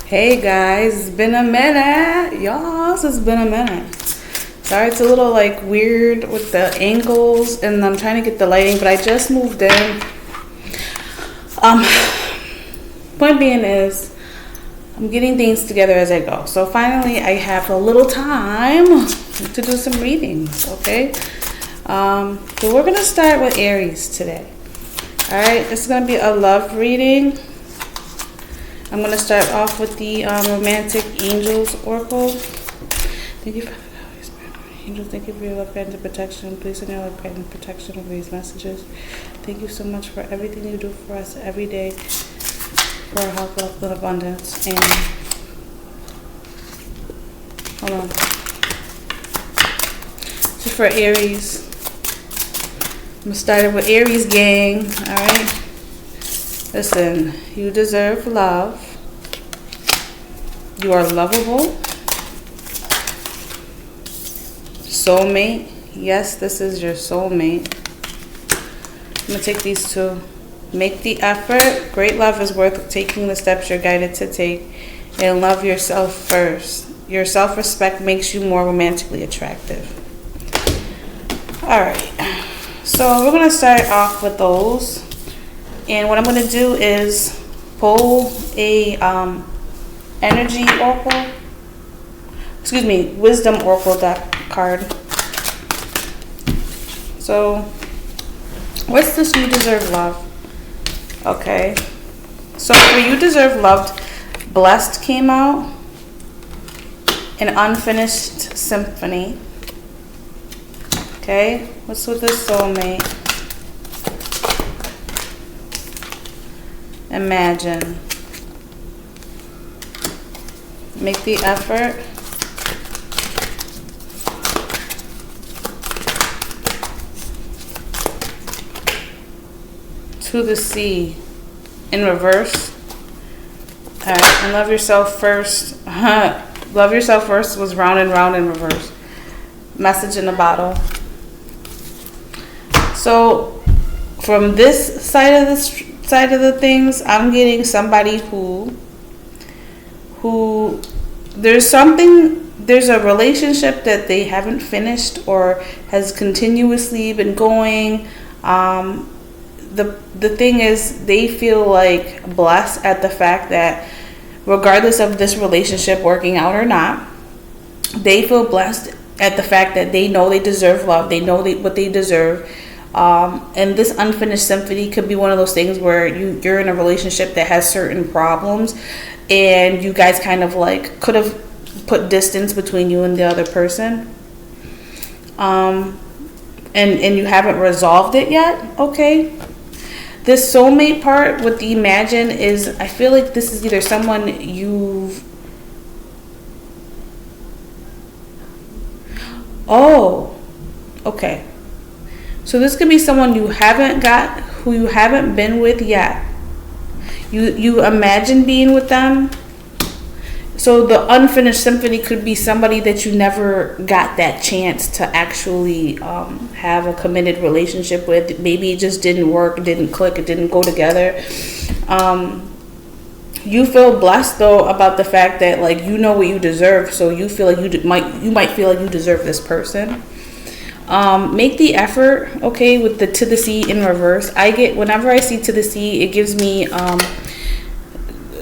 Hey guys, it's been a minute. Y'all, it's been a minute. Sorry, it's a little like weird with the angles and I'm trying to get the lighting, but I just moved in. Point being is I'm getting things together as I go. So finally I have a little time to do some readings, okay? So we're gonna start with Aries today. All right, this is gonna be a love reading. I'm going to start off with the Romantic Angels Oracle. Thank you for the angels. Thank you for your love, guidance, and protection. Please send your love, guidance, and protection over these messages. Thank you so much for everything you do for us every day, for our health, wealth, and abundance. And hold on. So for Aries, I'm going to start it with Aries gang. All right. Listen, you deserve love. You are lovable. Soulmate. Yes, this is your soulmate. I'm going to take these two. Make the effort. Great love is worth taking the steps you're guided to take. And love yourself first. Your self-respect makes you more romantically attractive. Alright. So we're going to start off with those. And what I'm going to do is pull a energy oracle, wisdom oracle deck card. So what's this you deserve love? Okay, so for you deserve loved, blessed came out, an unfinished symphony. Okay, what's with this soulmate? Imagine. Make the effort. To the sea in reverse. Alright, and love yourself first. Love yourself first was round and round in reverse. Message in a bottle. So from this side of the things, I'm getting somebody who there's a relationship that they haven't finished or has continuously been going. The thing is, they feel like blessed at the fact that regardless of this relationship working out or not, they feel blessed at the fact that they know they deserve love. They know what they deserve. And this unfinished symphony could be one of those things where you're in a relationship that has certain problems and you guys kind of like could have put distance between you and the other person. And you haven't resolved it yet. Okay. This soulmate part with the imagine is, I feel like this is either someone okay. So this could be someone who you haven't been with yet. You imagine being with them. So the unfinished symphony could be somebody that you never got that chance to actually have a committed relationship with. Maybe it just didn't work, it didn't click, it didn't go together. You feel blessed though about the fact that like you know what you deserve, so you feel like you might feel like you deserve this person. Make the effort, okay, with the to the sea in reverse. Whenever I see to the sea, it gives me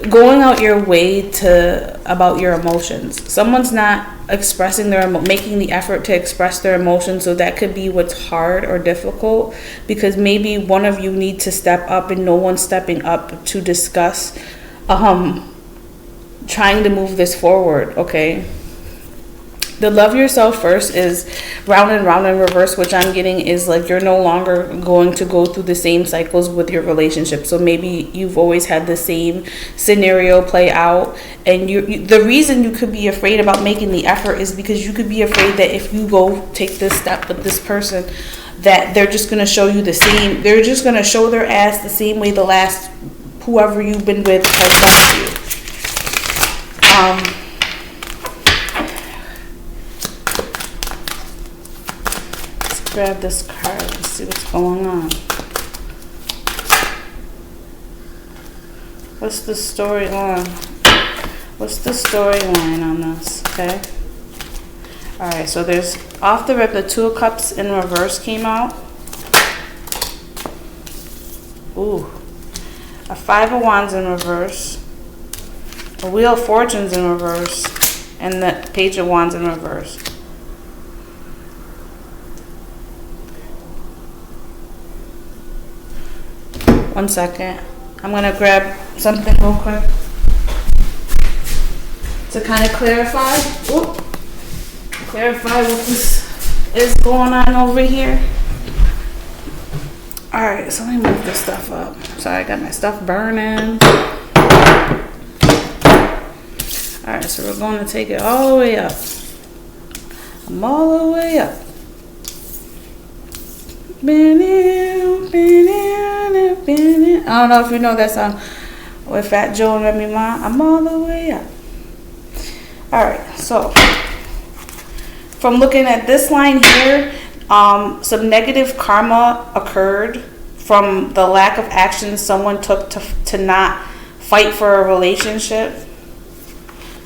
going out your way about your emotions. Someone's not expressing making the effort to express their emotions, so that could be what's hard or difficult, because maybe one of you need to step up and no one's stepping up to discuss trying to move this forward, okay? The love yourself first is round and round in reverse, which I'm getting is like you're no longer going to go through the same cycles with your relationship. So maybe you've always had the same scenario play out, and the reason you could be afraid about making the effort is because you could be afraid that if you go take this step with this person, that they're just going to show you they're just going to show their ass the same way the last whoever you've been with has done to you. Grab this card and see what's going on. What's the story on? What's the storyline on this? Okay. All right, so there's off the rip, the Two of Cups in reverse came out. Ooh. A Five of Wands in reverse. A Wheel of Fortunes in reverse. And the Page of Wands in reverse. One second. I'm going to grab something real quick to kind of clarify. Ooh. Clarify what this is going on over here. Alright, so let me move this stuff up. Sorry, I got my stuff burning. Alright, so we're going to take it all the way up. I'm all the way up. I don't know if you know that song with Fat Joe and Remy Ma. I'm all the way up. Alright, so from looking at this line here, some negative karma occurred from the lack of action someone took to not fight for a relationship.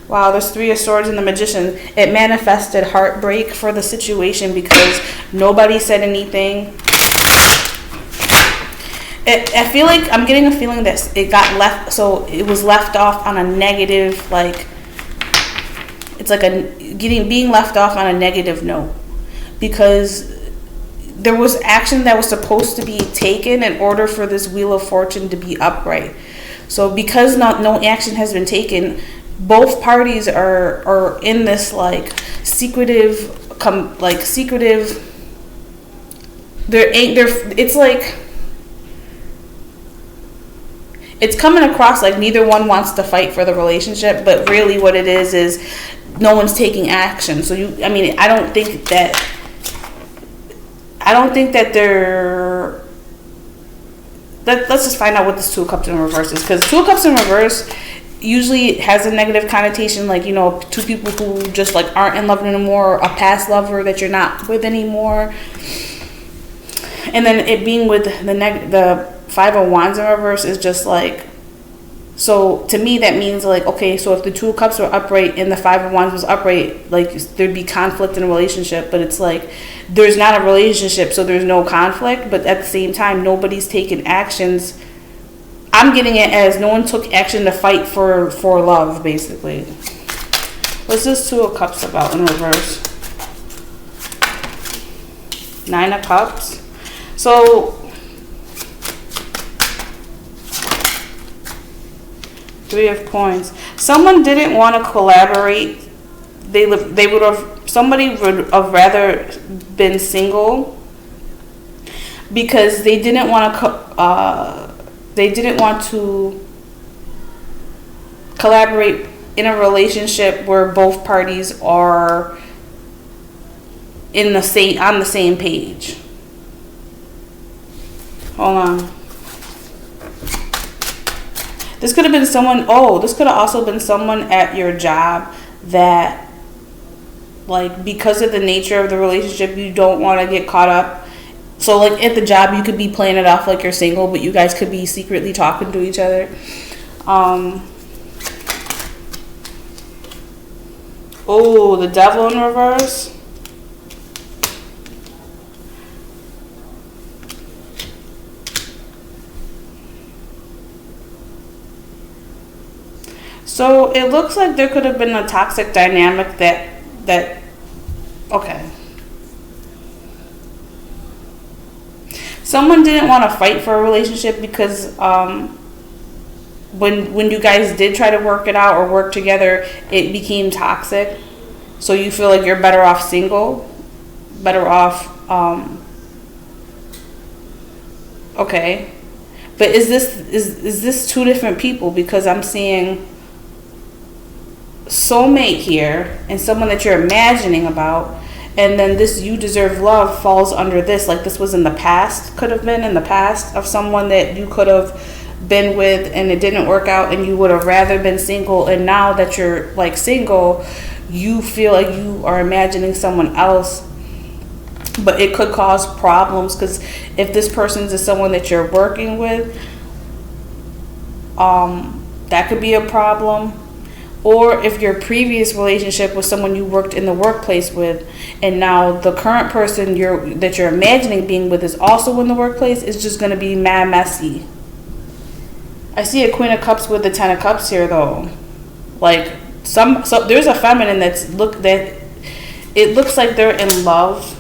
Wow, there's Three of Swords and the Magician. It manifested heartbreak for the situation because nobody said anything. I feel like I'm getting a feeling that it got left, so it was left off on a negative, like, it's like being left off on a negative note because there was action that was supposed to be taken in order for this Wheel of Fortune to be upright. So because no action has been taken, both parties are in this secretive. It's like it's coming across like neither one wants to fight for the relationship, but really what it is no one's taking action. So I don't think that they're. Let's just find out what this Two of Cups in reverse is, because Two of Cups in reverse usually has a negative connotation, like, two people who just aren't in love anymore, a past lover that you're not with anymore, and then it being with the Five of Wands in reverse is just so to me that means okay, so if the Two of Cups were upright and the Five of Wands was upright, there'd be conflict in a relationship, but it's there's not a relationship, so there's no conflict, but at the same time nobody's taken actions. I'm getting it as no one took action to fight for love, basically. What's this Two of Cups about in reverse? Nine of Cups. So Three of Coins. Someone didn't want to collaborate. Somebody would have rather been single because they didn't want to collaborate in a relationship where both parties are on the same page. Hold on. This could have been someone. This could have also been someone at your job that, because of the nature of the relationship, you don't want to get caught up. So, at the job, you could be playing it off like you're single, but you guys could be secretly talking to each other. The Devil in reverse. So it looks like there could have been a toxic dynamic that okay. Someone didn't want to fight for a relationship because when you guys did try to work it out or work together, it became toxic. So you feel like you're better off single, better off okay. But is this two different people? Because I'm seeing soulmate here and someone that you're imagining about, and then this You Deserve Love falls under this, this was in the past, could have been in the past of someone that you could have been with and it didn't work out and you would have rather been single, and now that you're single, you feel like you are imagining someone else, but it could cause problems because if this person is someone that you're working with, that could be a problem. or if your previous relationship was someone you worked in the workplace with, and now the current person that you're imagining being with is also in the workplace, it's just going to be mad messy. I see a Queen of Cups with the Ten of Cups here, though. Like, so there's a feminine that it looks like they're in love.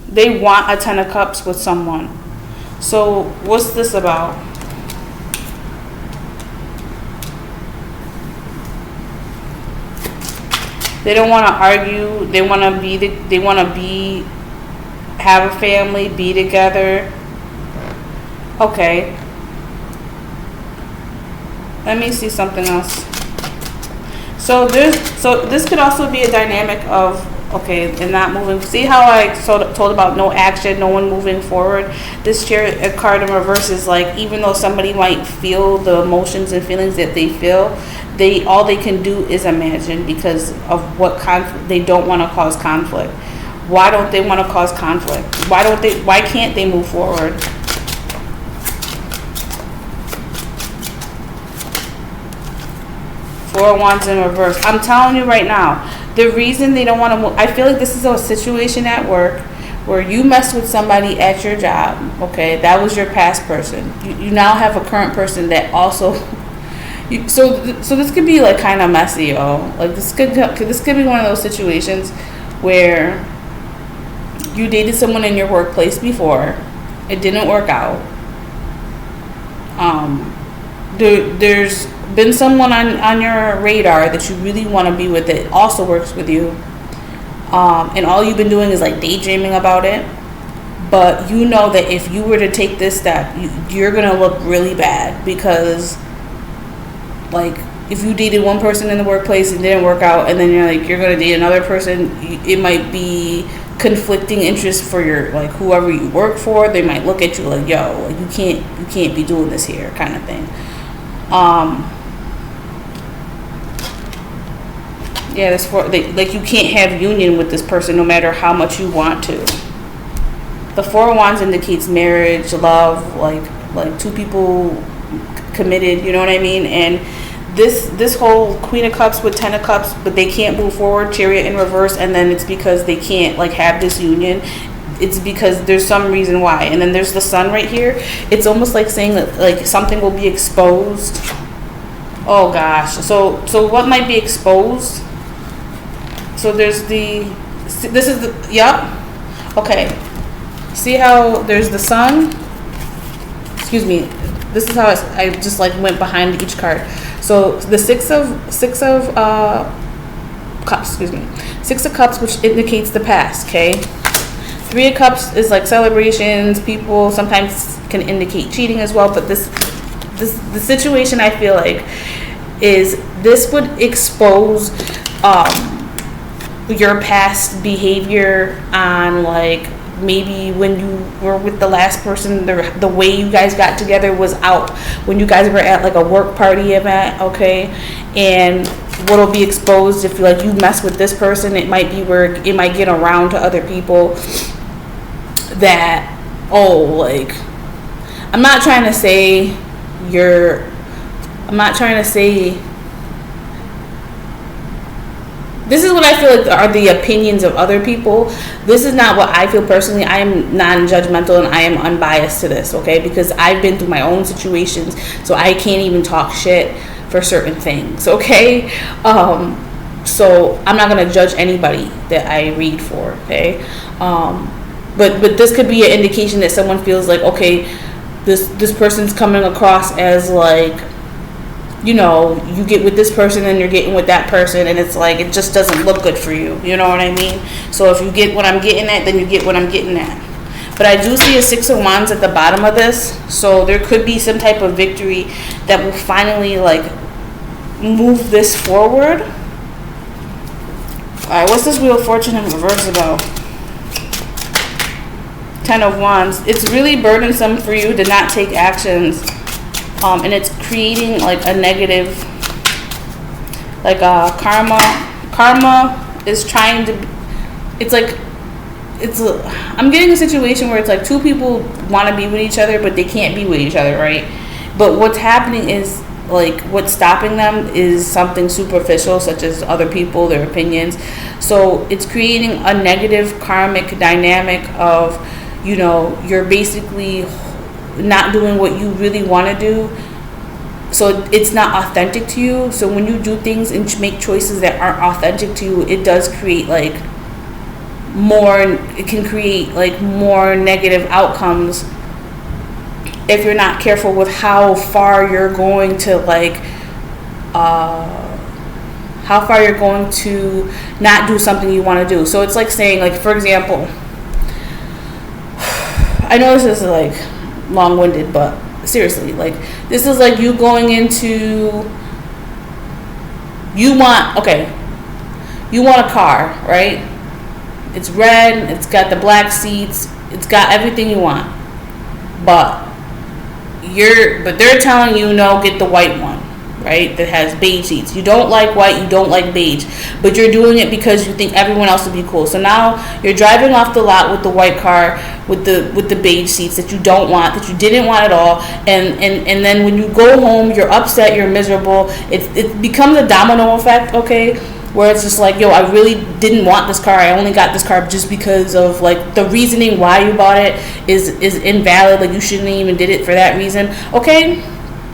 They want a Ten of Cups with someone. So what's this about? They don't want to argue. They want to have a family, be together. Okay. Let me see something else. So this could also be a dynamic of, okay, and not moving. See how I told about no action, no one moving forward? This Chariot card in reverse is like, even though somebody might feel the emotions and feelings that they feel, all they can do is imagine, because of what conflict. They don't want to cause conflict. Why don't they want to cause conflict? Why can't they move forward? Four of Wands in reverse. I'm telling you right now, the reason they don't want to move, I feel like this is a situation at work where you messed with somebody at your job. Okay, that was your past person. You now have a current person that also. So this could be like kind of messy, yo. Like this could be one of those situations where you dated someone in your workplace before, it didn't work out. There's been someone on your radar that you really want to be with that also works with you, and all you've been doing is like daydreaming about it. But you know that if you were to take this step, you're gonna look really bad, because like if you dated one person in the workplace and it didn't work out, and then you're gonna date another person, it might be conflicting interests for your, like, whoever you work for. They might look at you like, yo, like, you can't be doing this here, kind of thing. Yeah, like, you can't have union with this person no matter how much you want to. The Four of Wands indicates marriage, love, like two people committed, you know what I mean? And this whole Queen of Cups with Ten of Cups, but they can't move forward, Chariot in reverse, and then it's because they can't like have this union. It's because there's some reason why. And then there's the Sun right here. It's almost like saying that like something will be exposed. Oh gosh. So what might be exposed? So this is the, yep. Okay. See how there's the Sun? Excuse me. This is how I just like went behind each card. So the six of cups, excuse me. Six of Cups, which indicates the past, okay? Three of Cups is like celebrations. People sometimes can indicate cheating as well, but the situation I feel like is this would expose your past behavior on, like, maybe when you were with the last person, the way you guys got together was out when you guys were at like a work party event, okay? And what'll be exposed if like you mess with this person, it might be where it might get around to other people that, oh, like, I'm not trying to say this is what I feel like are the opinions of other people. This is not what I feel personally. I am non-judgmental and I am unbiased to this, okay? Because I've been through my own situations, so I can't even talk shit for certain things, okay? So I'm not going to judge anybody that I read for, okay? But this could be an indication that someone feels like, okay, this person's coming across as like, you know, you get with this person and you're getting with that person, and it's like it just doesn't look good for you. You know what I mean? So if you get what I'm getting at, then you get what I'm getting at. But I do see a Six of Wands at the bottom of this, so there could be some type of victory that will finally like move this forward. All right, what's this Wheel of Fortune in reverse about? Ten of Wands. It's really burdensome for you to not take actions. And it's creating like a negative, like karma. Karma is trying to, I'm getting a situation where it's like two people want to be with each other, but they can't be with each other, right? But what's happening is like what's stopping them is something superficial, such as other people, their opinions. So it's creating a negative karmic dynamic of, you know, you're basically not doing what you really want to do. So it's not authentic to you. So when you do things and make choices that aren't authentic to you, it does create like more, it can create like more negative outcomes if you're not careful with how far you're going to like how far you're going to not do something you want to do. So it's like saying, like, for example, I know this is like long-winded, but seriously, like, this is like you going into, you want a car, right? It's red, it's got the black seats, it's got everything you want, but they're telling you, no, get the white one, right, that has beige seats. You don't like white, you don't like beige, but you're doing it because you think everyone else would be cool. So now you're driving off the lot with the white car with the beige seats that you don't want, that you didn't want at all, and then when you go home, you're upset, you're miserable. It becomes a domino effect, okay, where it's just like, yo, I really didn't want this car. I only got this car just because of, like, the reasoning why you bought it is invalid. Like, you shouldn't even did it for that reason. Okay,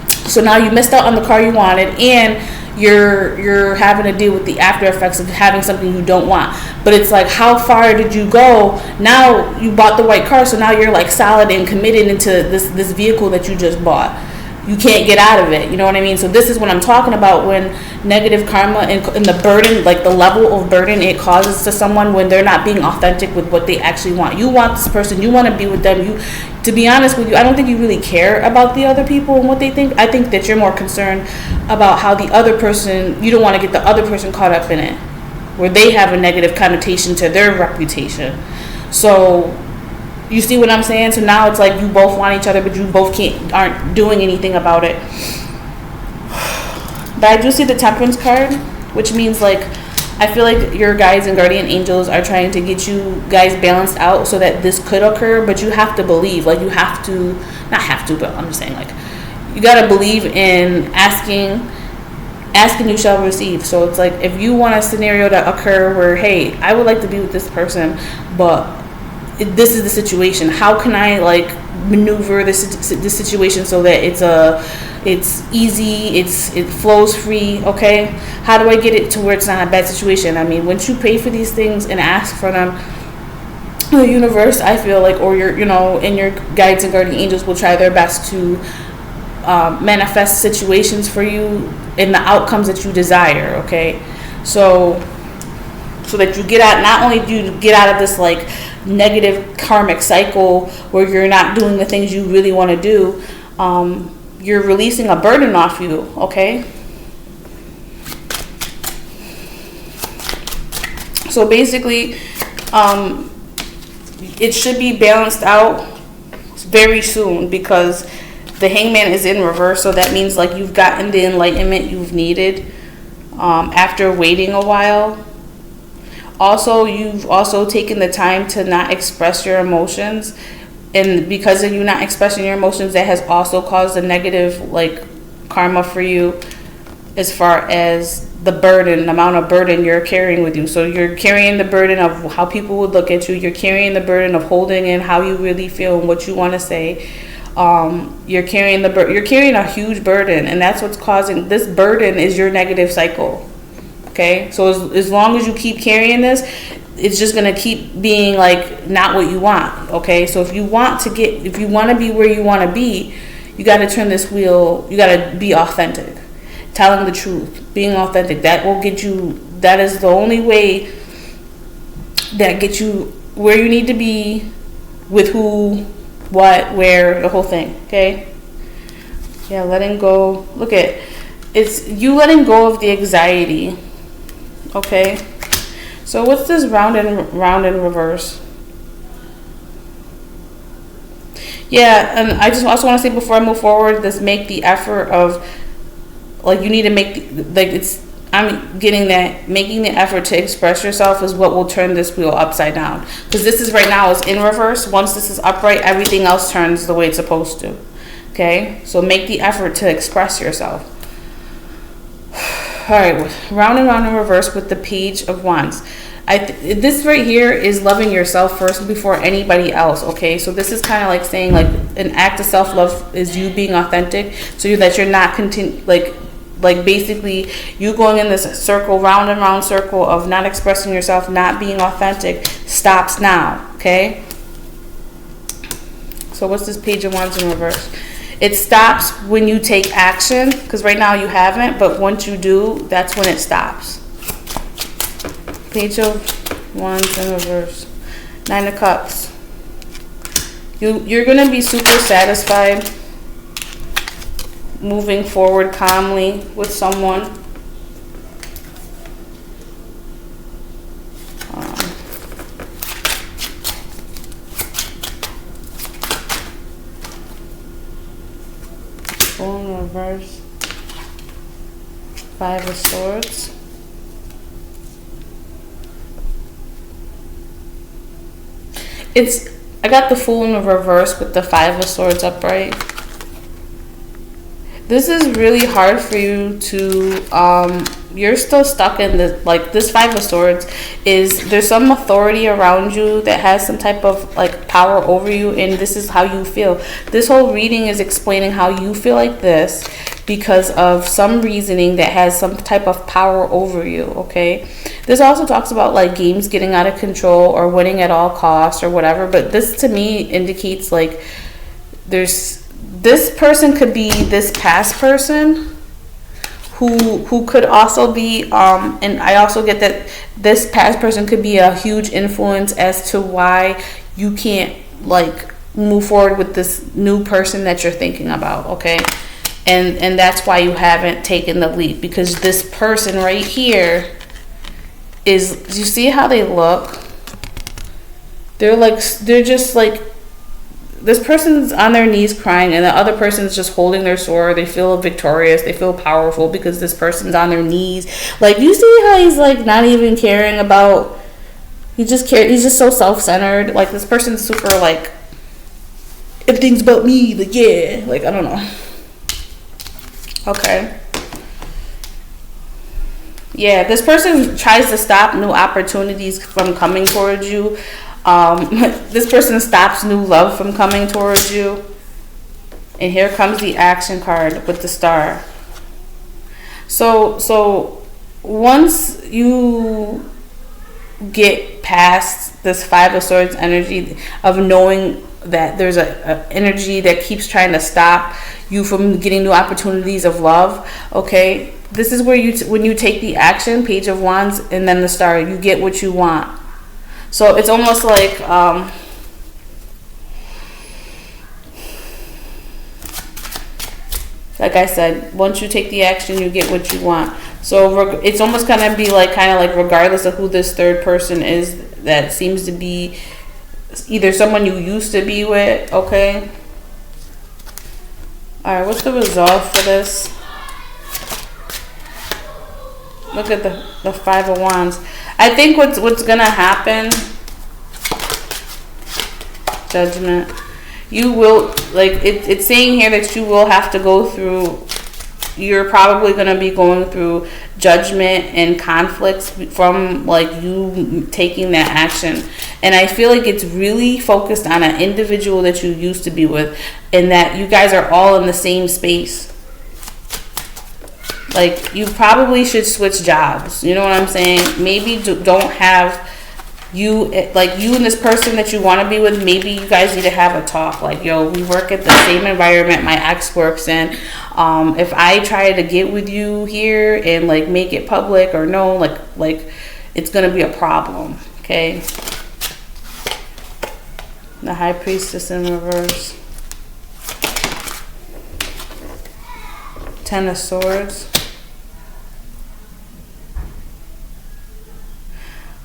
so now you missed out on the car you wanted, and you're having to deal with the after effects of having something you don't want. But it's like, how far did you go? Now you bought the white car, so now you're like solid and committed into this vehicle that you just bought. You can't get out of it, you know what I mean? So this is what I'm talking about when negative karma and the burden, like the level of burden it causes to someone when they're not being authentic with what they actually want. You want this person, you want to be with them. To be honest with you, I don't think you really care about the other people and what they think. I think that you're more concerned about how the other person, you don't want to get the other person caught up in it, where they have a negative connotation to their reputation. So you see what I'm saying? So now it's like you both want each other, but you both aren't doing anything about it. But I do see the Temperance card, which means, like, I feel like your guides and guardian angels are trying to get you guys balanced out so that this could occur, but you have to believe. Like, you have to, not have to, but I'm just saying, like, you got to believe in asking you shall receive. So it's like, if you want a scenario to occur where, hey, I would like to be with this person, but this is the situation. How can I, like, maneuver this situation so that it's easy, it flows free, okay? How do I get it to where it's not a bad situation? I mean, once you pray for these things and ask for them, the universe, I feel like, or your guides and guardian angels will try their best to manifest situations for you and the outcomes that you desire, okay? So that you get out, not only do you get out of this, like, negative karmic cycle where you're not doing the things you really want to do, you're releasing a burden off you, okay? So basically, it should be balanced out very soon because the Hangman is in reverse. So that means, like, you've gotten the enlightenment you've needed after waiting a while. Also, you've also taken the time to not express your emotions, and because of you not expressing your emotions, that has also caused a negative, like, karma for you as far as the burden, the amount of burden you're carrying with you. So you're carrying the burden of how people would look at you. You're carrying the burden of holding in how you really feel and what you want to say. You're carrying you're carrying a huge burden, and that's what's causing this burden is your negative cycle. Okay, so as long as you keep carrying this, it's just gonna keep being, like, not what you want. Okay, so if you want to be where you want to be, you got to turn this wheel. You got to be authentic, telling the truth, being authentic. That will get you. That is the only way that gets you where you need to be, with who, what, where, the whole thing. Okay. Yeah, letting go. Look at it's you letting go of the anxiety. Okay, so what's this round and reverse? Yeah, and I just also want to say before I move forward, this make the effort of, like, you need to make I'm getting that making the effort to express yourself is what will turn this wheel upside down, because this is right now is in reverse. Once this is upright, everything else turns the way it's supposed to. Okay, so make the effort to express yourself. All right, round and round in reverse with the Page of Wands. This right here is loving yourself first before anybody else, okay? So this is kind of like saying like an act of self-love is you being authentic so that you're not like basically you going in this circle, round and round circle of not expressing yourself, not being authentic stops now, okay? So what's this Page of Wands in reverse? It stops when you take action, because right now you haven't, but once you do, that's when it stops. Page of Wands in reverse. 9 of Cups. You're going to be super satisfied moving forward calmly with someone. Fool in reverse. 5 of Swords. I got the Fool in the reverse with the 5 of Swords upright. This is really hard for you to, you're still stuck in this, like this 5 of Swords there's some authority around you that has some type of like power over you, and this is how you feel. This whole reading is explaining how you feel like this because of some reasoning that has some type of power over you, okay? This also talks about like games getting out of control or winning at all costs or whatever, but this to me indicates like this person could be this past person who could also be and I also get that this past person could be a huge influence as to why you can't like move forward with this new person that you're thinking about, okay? And that's why you haven't taken the leap, because this person right here is, do you see how they look? They're just like, this person's on their knees crying and the other person's just holding their sword. They feel victorious. They feel powerful because this person's on their knees. Like, you see how he's like not even caring about, he's just so self-centered. Like, this person's super like, everything's about me. Like, yeah, like, I don't know. Okay. Yeah, this person tries to stop new opportunities from coming towards you. This person stops new love from coming towards you. And here comes the action card with the star. So once you get past this 5 of Swords energy of knowing that there's a energy that keeps trying to stop you from getting new opportunities of love, okay, this is where when you take the action, Page of Wands and then the star, you get what you want. So it's almost like I said, once you take the action, you get what you want. So it's almost gonna be like kind of like regardless of who this third person is, that seems to be either someone you used to be with, okay? All right, what's the resolve for this? Look at the 5 of Wands. I think what's gonna happen, Judgment, you will, like it's saying here that you will have to go through, you're probably going to be going through judgment and conflicts from like you taking that action. And I feel like it's really focused on an individual that you used to be with, and that you guys are all in the same space. Like, you probably should switch jobs. You know what I'm saying? Maybe don't have you, like you and this person that you want to be with, maybe you guys need to have a talk. Like, yo, we work at the same environment my ex works in. If I try to get with you here and like make it public or no, like it's going to be a problem. Okay. The High Priestess in reverse. 10 of Swords.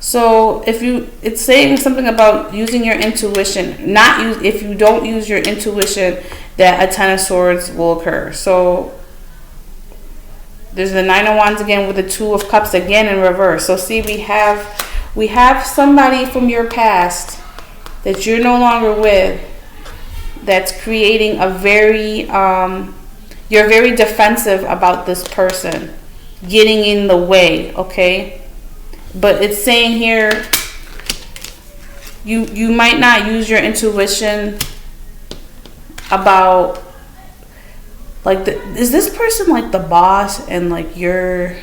So it's saying something about using your intuition. If you don't use your intuition, that a 10 of Swords will occur. So there's the 9 of Wands again with the 2 of Cups again in reverse. So see, we have somebody from your past that you're no longer with that's creating a very you're very defensive about this person. getting in the way, okay? But it's saying here, you might not use your intuition about, like, is this person like the boss and like you're,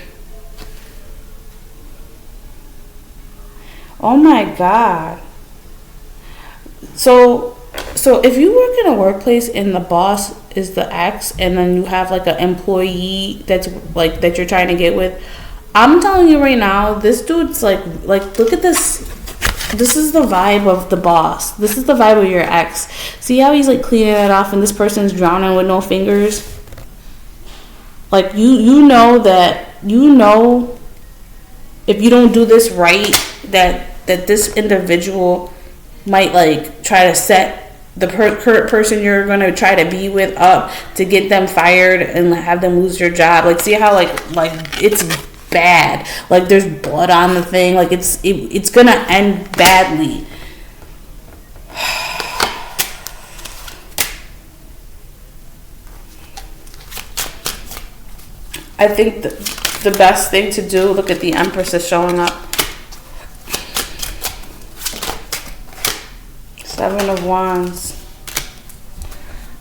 oh my God. So if you work in a workplace and the boss is the ex, and then you have like an employee that's like that you're trying to get with, I'm telling you right now, this dude's like look at this. This is the vibe of the boss. This is the vibe of your ex. See how he's like cleaning it off, and this person's drowning with no fingers. Like you know that, you know, if you don't do this right, that this individual might like try to set the current person you're going to try to be with up to get them fired and have them lose your job. Like, see how like it's bad, like there's blood on the thing, like it's gonna end badly. I think the best thing to do, look at the Empress is showing up. 7 of Wands.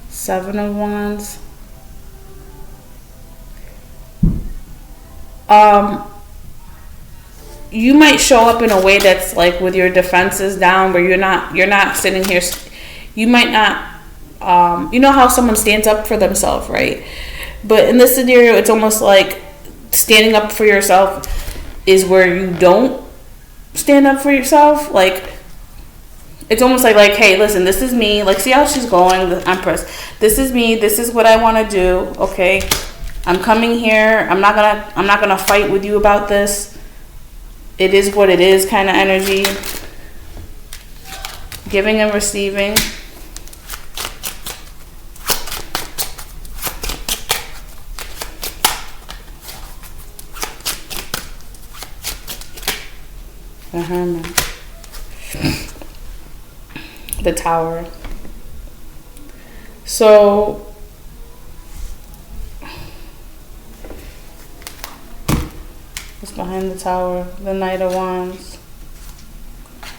7 of Wands. You might show up in a way that's like with your defenses down, where you're not sitting here. You might not, you know how someone stands up for themselves, right? But in this scenario, it's almost like standing up for yourself is where you don't stand up for yourself. Like, it's almost like, hey, listen, this is me. Like, see how she's going, the Empress. This is me. This is what I want to do. Okay, I'm coming here. I'm not gonna fight with you about this. It is what it is, kind of energy. Giving and receiving. The Hermit. The Tower. So what's behind the Tower? The Knight of Wands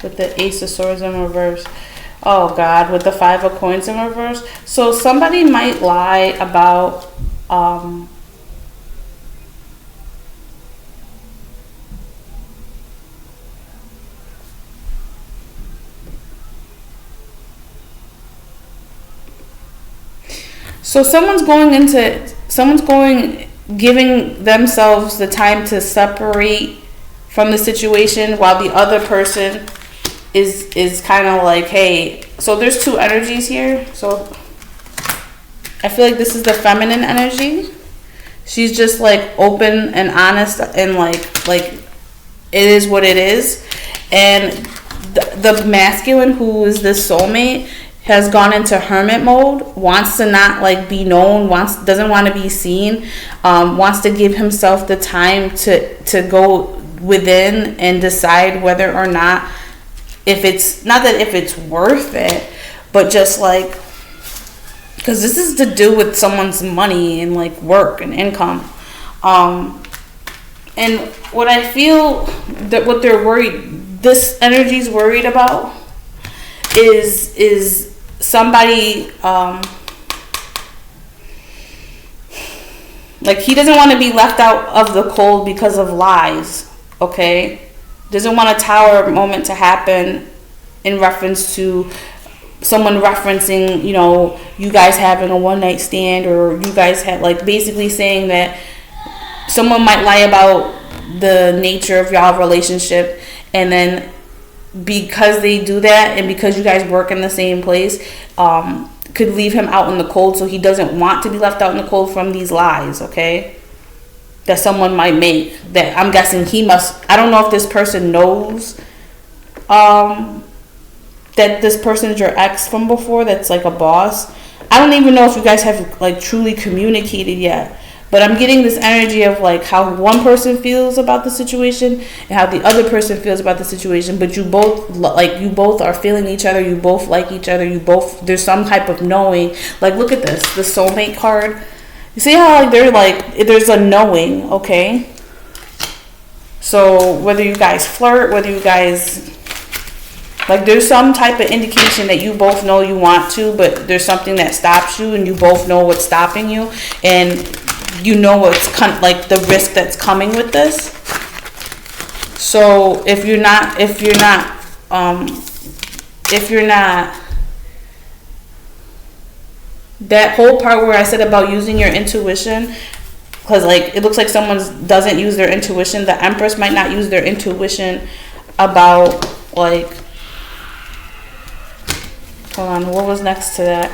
with the Ace of Swords in reverse. Oh God, with the 5 of Coins in reverse. So somebody might lie about so giving themselves the time to separate from the situation, while the other person is kind of like, hey. So there's 2 energies here. So I feel like this is the feminine energy. She's just like open and honest, and like it is what it is. And the masculine, who is the soulmate, has gone into hermit mode, wants to not like be known, doesn't want to be seen, wants to give himself the time to go within and decide whether or not, if it's worth it, but just like, because this is to do with someone's money and like work and income, and what I feel that what they're worried, this energy's worried about is somebody, like, he doesn't want to be left out of the cold because of lies, okay? Doesn't want a Tower moment to happen in reference to someone referencing, you know, you guys having a one-night stand, or you guys had, like, basically saying that someone might lie about the nature of y'all relationship, and then because they do that, and because you guys work in the same place, could leave him out in the cold. So he doesn't want to be left out in the cold from these lies, okay, that someone might make, that I'm guessing he must. I don't know if this person knows that this person's your ex from before, that's like a boss. I don't even know if you guys have like truly communicated yet. But I'm getting this energy of like how one person feels about the situation and how the other person feels about the situation. But you both are feeling each other. You both like each other. There's some type of knowing. Like, look at this, the soulmate card. You see how like they're like there's a knowing, okay? So whether you guys flirt, whether you guys like there's some type of indication that you both know you want to, but there's something that stops you, and you both know what's stopping you, and you know what's like the risk that's coming with this. So if you're not that whole part where I said about using your intuition, because like it looks like someone doesn't use their intuition. The Empress might not use their intuition about like, hold on, what was next to that?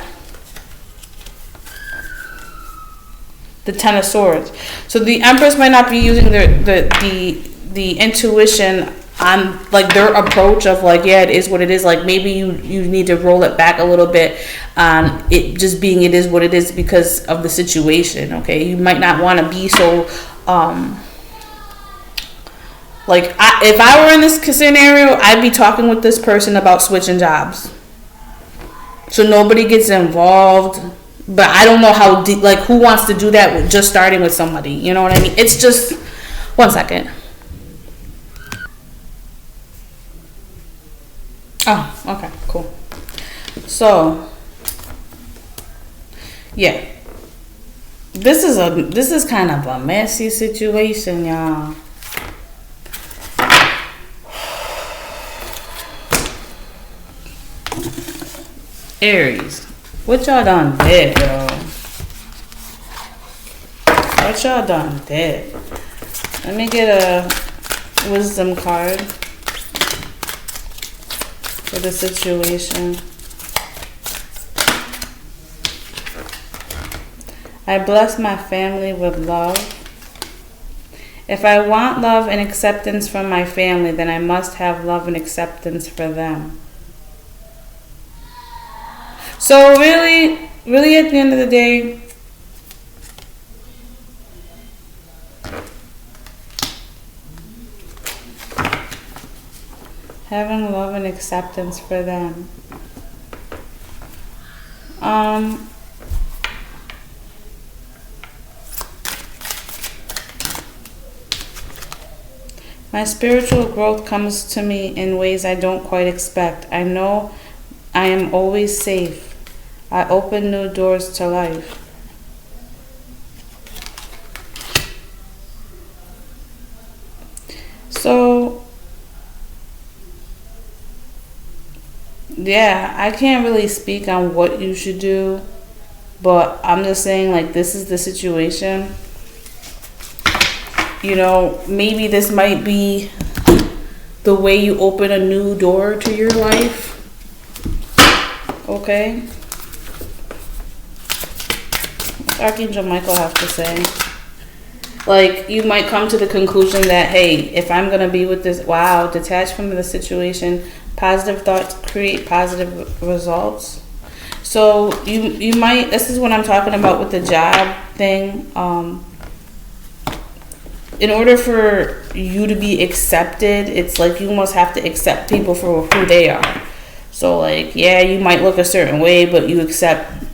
The Ten of Swords. So the Empress might not be using the intuition on like their approach of like, yeah, it is what it is. Like maybe you need to roll it back a little bit on it just being it is what it is because of the situation. Okay, you might not want to be so like if I were in this scenario, I'd be talking with this person about switching jobs, so nobody gets involved. But I don't know how deep, like who wants to do that with just starting with somebody, you know what I mean? It's just, one second. Oh, okay, cool. So, yeah. This is kind of a messy situation, y'all. Aries, what y'all done did, y'all? What y'all done did? Let me get a wisdom card for the situation. I bless my family with love. If I want love and acceptance from my family, then I must have love and acceptance for them. So really at the end of the day, having love and acceptance for them. My spiritual growth comes to me in ways I don't quite expect. I know I am always safe. I open new doors to life. So, yeah, I can't really speak on what you should do, but I'm just saying, like, this is the situation. You know, maybe this might be the way you open a new door to your life. Okay? Archangel Michael have to say. Like, you might come to the conclusion that, hey, if I'm going to be with this, wow, detach from the situation, positive thoughts create positive results. So you might, this is what I'm talking about with the job thing. In order for you to be accepted, it's like you almost have to accept people for who they are. So like, yeah, you might look a certain way, but you accept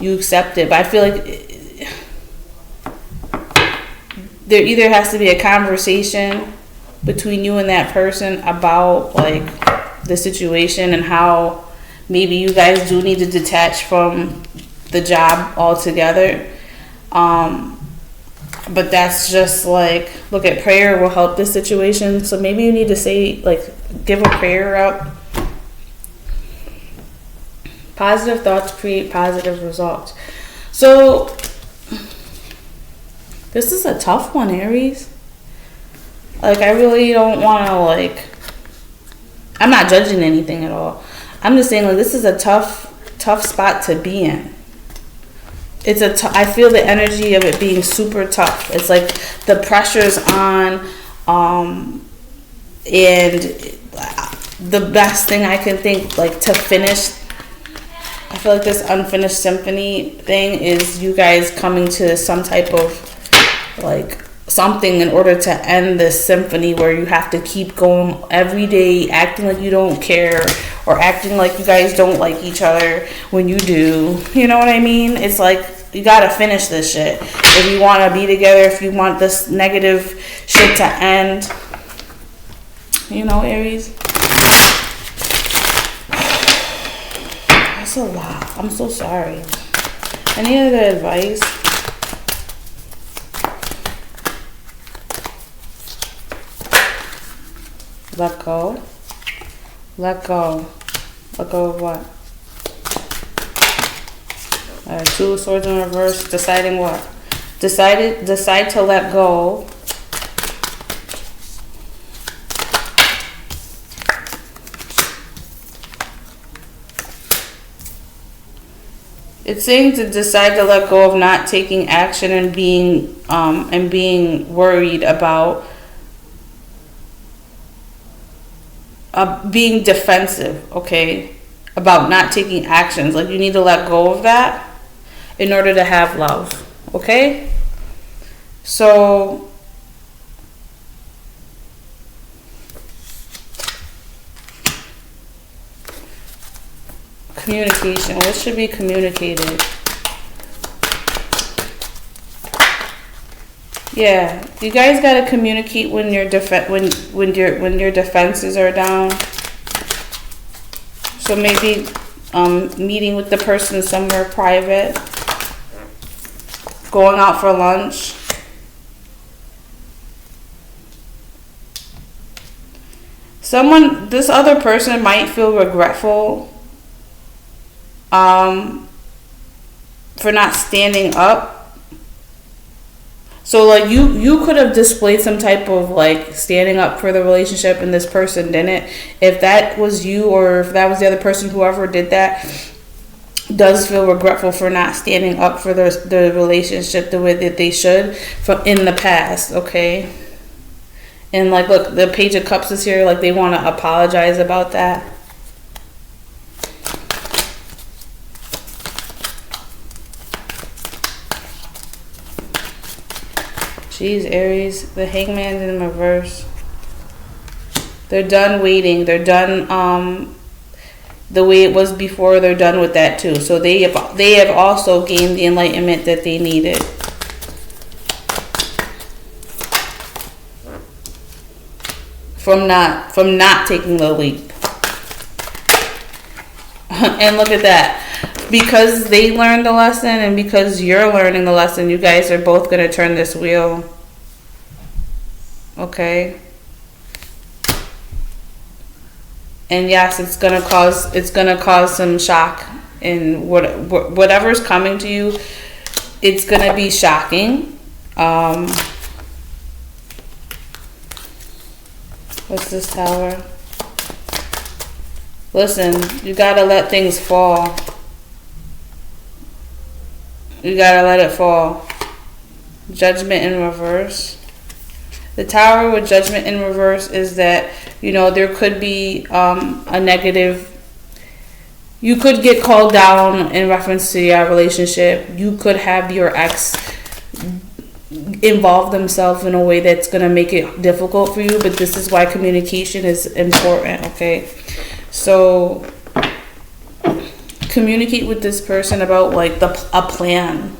it. But I feel like there either has to be a conversation between you and that person about like the situation and how maybe you guys do need to detach from the job altogether. But that's just like, look at prayer will help this situation. So maybe you need to say, like, give a prayer up. Positive thoughts create positive results. So this is a tough one, Aries. Like, I really don't want to, like, I'm not judging anything at all. I'm just saying, like, this is a tough spot to be in. I feel the energy of it being super tough. It's like the pressure's on, and the best thing I can think, like, to finish, I feel like this unfinished symphony thing is you guys coming to some type of, like, something in order to end this symphony where you have to keep going every day, acting like you don't care, or acting like you guys don't like each other when you do. You know what I mean? It's like finish this shit. If you want to be together, if you want this negative shit to end, you know, Aries. That's a lot. I'm so sorry. Any other advice? Let go. Let go. Let go of what? Two of Swords in reverse. Deciding what? Decide to let go. It's saying to decide to let go of not taking action and being worried about being defensive, okay? About not taking actions. Like, you need to let go of that in order to have love, okay? So communication. What should be communicated? Yeah, you guys gotta communicate when your when your defenses are down. So maybe meeting with the person somewhere private, going out for lunch. This other person might feel regretful for not standing up. So like you could have displayed some type of like standing up for the relationship and this person didn't. If that was you or if that was the other person, whoever did that does feel regretful for not standing up for the relationship the way that they should from in the past, okay? And like, look, the Page of Cups is here. Like, they want to apologize about that. Jeez, Aries, the Hangman's in reverse. They're done waiting. They're done the way it was before. They're done with that too. So they have also gained the enlightenment that they needed. From not taking the leap. And look at that. Because they learned the lesson and because you're learning the lesson, you guys are both going to turn this wheel. Okay? And yes, it's going to cause some shock in whatever's coming to you. It's going to be shocking. What's this Tower? Listen, you got to let things fall. You gotta let it fall. Judgment in reverse. The Tower with Judgment in reverse is that, you know, there could be a negative. You could get called down in reference to your relationship. You could have your ex involve themselves in a way that's going to make it difficult for you. But this is why communication is important, okay? So communicate with this person about like a plan.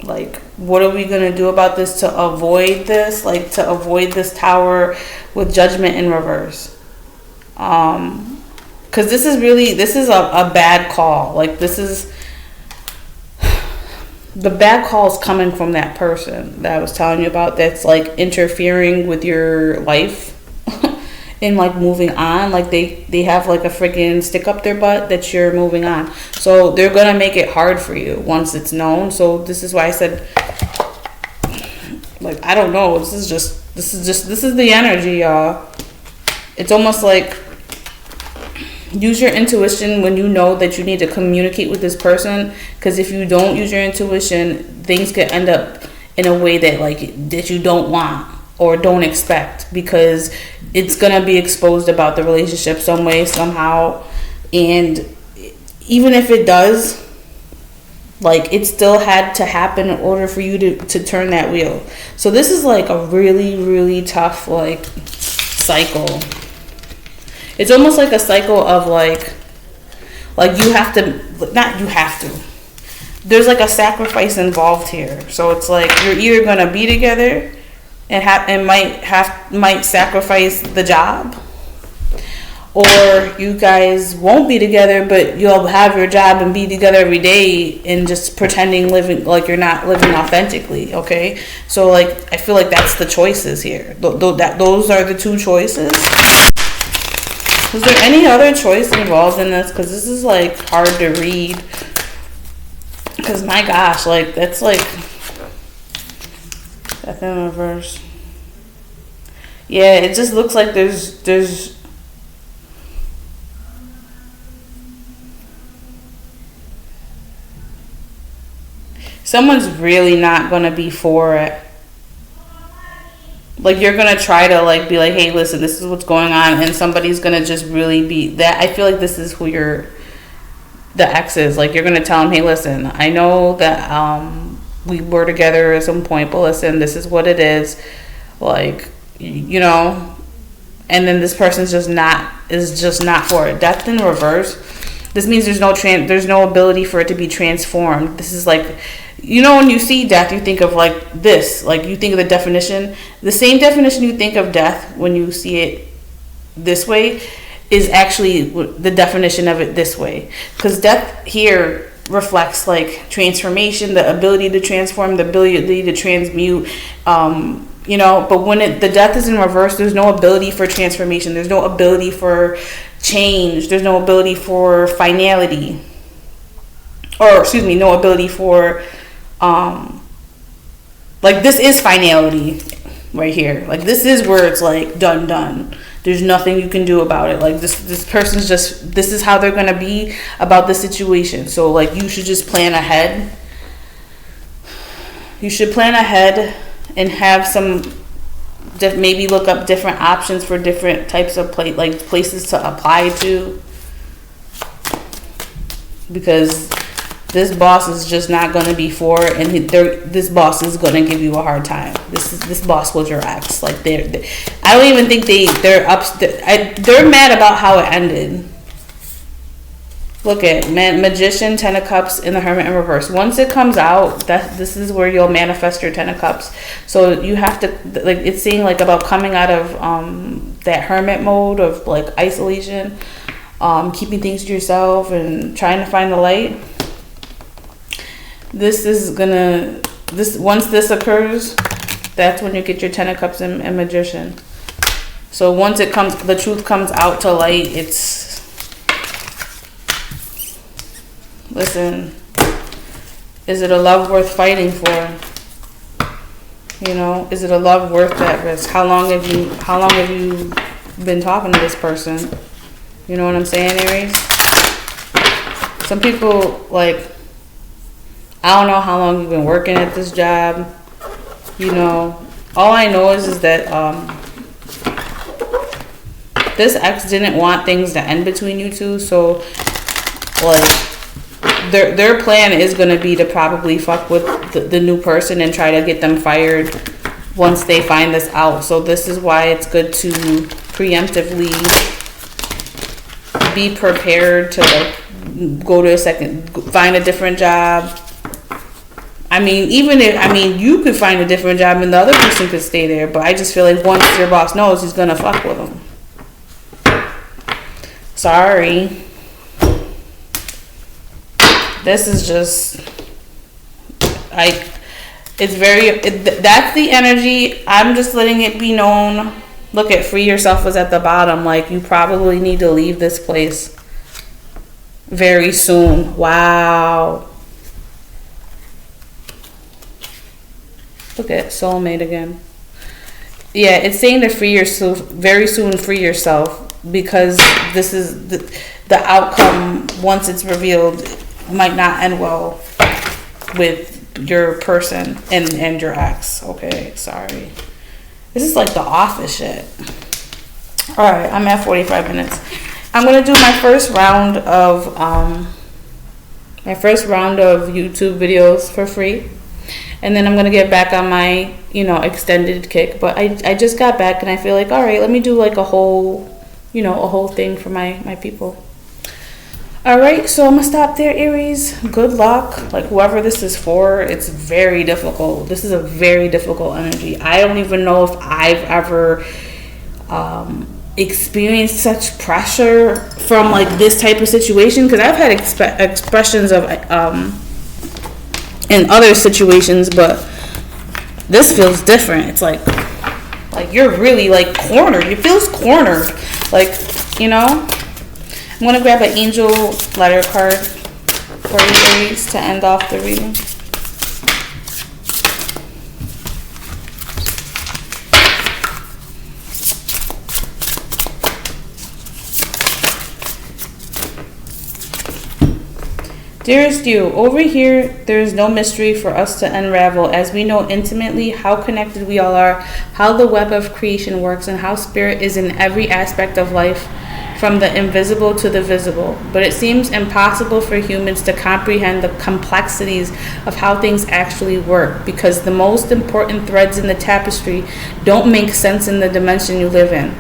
Like, what are we going to do about this to avoid this? Like, to avoid this Tower with Judgment in reverse. Because this is a bad call. Like, this is the bad calls coming from that person that I was telling you about that's like interfering with your life. And like moving on, like they have like a freaking stick up their butt that you're moving on. So they're gonna make it hard for you once it's known. So this is why I said, like, I don't know. This is the energy, y'all. It's almost like use your intuition when you know that you need to communicate with this person. Because if you don't use your intuition, things could end up in a way that you don't want or don't expect, because it's gonna be exposed about the relationship some way, somehow. And even if it does, like, it still had to happen in order for you to turn that wheel. So this is like a really, really tough like cycle. It's almost like a cycle of like you have to, not you have to, there's like a sacrifice involved here. So it's like you're either gonna be together and might sacrifice the job, or you guys won't be together, but you'll have your job and be together every day and just pretending living like you're not living authentically. Okay, so like I feel like that's the choices here. Those are the two choices. Is there any other choice involved in this? Because this is like hard to read. Because my gosh, like that's like death in reverse. Yeah, it just looks like there's someone's really not gonna be for it. Like you're gonna try to like be like, hey, listen, this is what's going on, and somebody's gonna just really be that. I feel like this is who the ex is. Like you're gonna tell him, hey, listen, I know that we were together at some point, but listen, this is what it is. Like, you know, and then this person's just not for it. Death in reverse. This means there's no ability for it to be transformed. This is like, you know, when you see death, you think of like this. Like you think of the definition. The same definition you think of death when you see it this way is actually the definition of it this way. Because death here reflects like transformation, the ability to transform, the ability to transmute. You know, but when the death is in reverse, there's no ability for transformation. There's no ability for change. There's no ability for finality. Or excuse me, no ability for like this is finality right here. Like this is where it's like done. There's nothing you can do about it. Like this person's just, this is how they're gonna be about the situation. So like you should just plan ahead. You should plan ahead and have some, maybe look up different options for different types of places to apply to, because this boss is just not going to be for it, and this boss is going to give you a hard time. This boss was your ex. Like I don't even think they're mad about how it ended. Look at Magician, Ten of Cups, and the Hermit in reverse. Once it comes out, this is where you'll manifest your Ten of Cups. So you have to, like, it's saying like about coming out of that hermit mode of like isolation, keeping things to yourself and trying to find the light. Once this occurs, that's when you get your Ten of Cups and Magician. So once the truth comes out to light, listen, is it a love worth fighting for? You know, is it a love worth that risk? How long have you been talking to this person? You know what I'm saying, Aries? Some people, like, I don't know how long you've been working at this job. You know, all I know is that this ex didn't want things to end between you two, so like their plan is going to be to probably fuck with the new person and try to get them fired once they find this out. So this is why it's good to preemptively be prepared to like find a different job. I mean, you could find a different job and the other person could stay there, but I just feel like once your boss knows, he's gonna fuck with them. Sorry. This is just, that's the energy. I'm just letting it be known. Look at free yourself was at the bottom. Like, you probably need to leave this place very soon. Wow. Look at soulmate again. Yeah, it's saying to free yourself very soon. Free yourself, because this is the outcome once it's revealed might not end well with your person and your ex. Okay, sorry. This is like the office shit. All right, I'm at 45 minutes. I'm gonna do my first round of YouTube videos for free. And then I'm going to get back on my, extended kick. But I just got back and I feel like, all right, let me do like a whole thing for my people. All right, so I'm gonna stop there, Aries. Good luck. Like, whoever this is for, it's very difficult. This is a very difficult energy. I don't even know if I've ever experienced such pressure from like this type of situation, because I've had expressions of in other situations, but this feels different. It's like you're really like cornered. It feels cornered, like, you know. I'm going to grab an angel letter card for you, Aries, to end off the reading. Dearest you, over here there is no mystery for us to unravel, as we know intimately how connected we all are, how the web of creation works, and how spirit is in every aspect of life, from the invisible to the visible. But it seems impossible for humans to comprehend the complexities of how things actually work, because the most important threads in the tapestry don't make sense in the dimension you live in.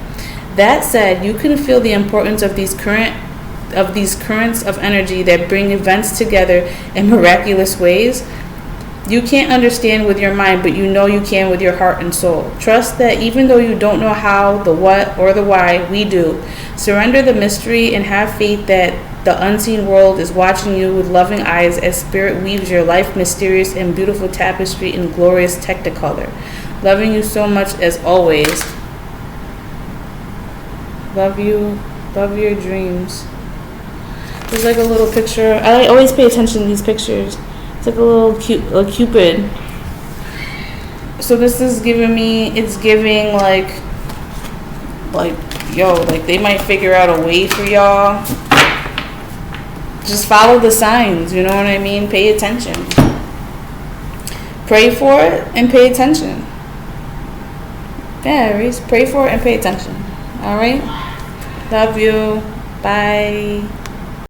That said, you can feel the importance of these currents of energy that bring events together in miraculous ways. You can't understand with your mind, but you know you can with your heart and soul. Trust that even though you don't know how, the what, or the why, we do. Surrender the mystery and have faith that the unseen world is watching you with loving eyes as spirit weaves your life mysterious and beautiful tapestry in glorious technicolor. Loving you so much as always. Love you. Love your dreams. There's like a little picture. I always pay attention to these pictures. It's like a cupid. So this is giving me, it's giving like, yo, like they might figure out a way for y'all. Just follow the signs, you know what I mean? Pay attention. Pray for it and pay attention. Yeah, Aries, pray for it and pay attention. All right? Love you. Bye.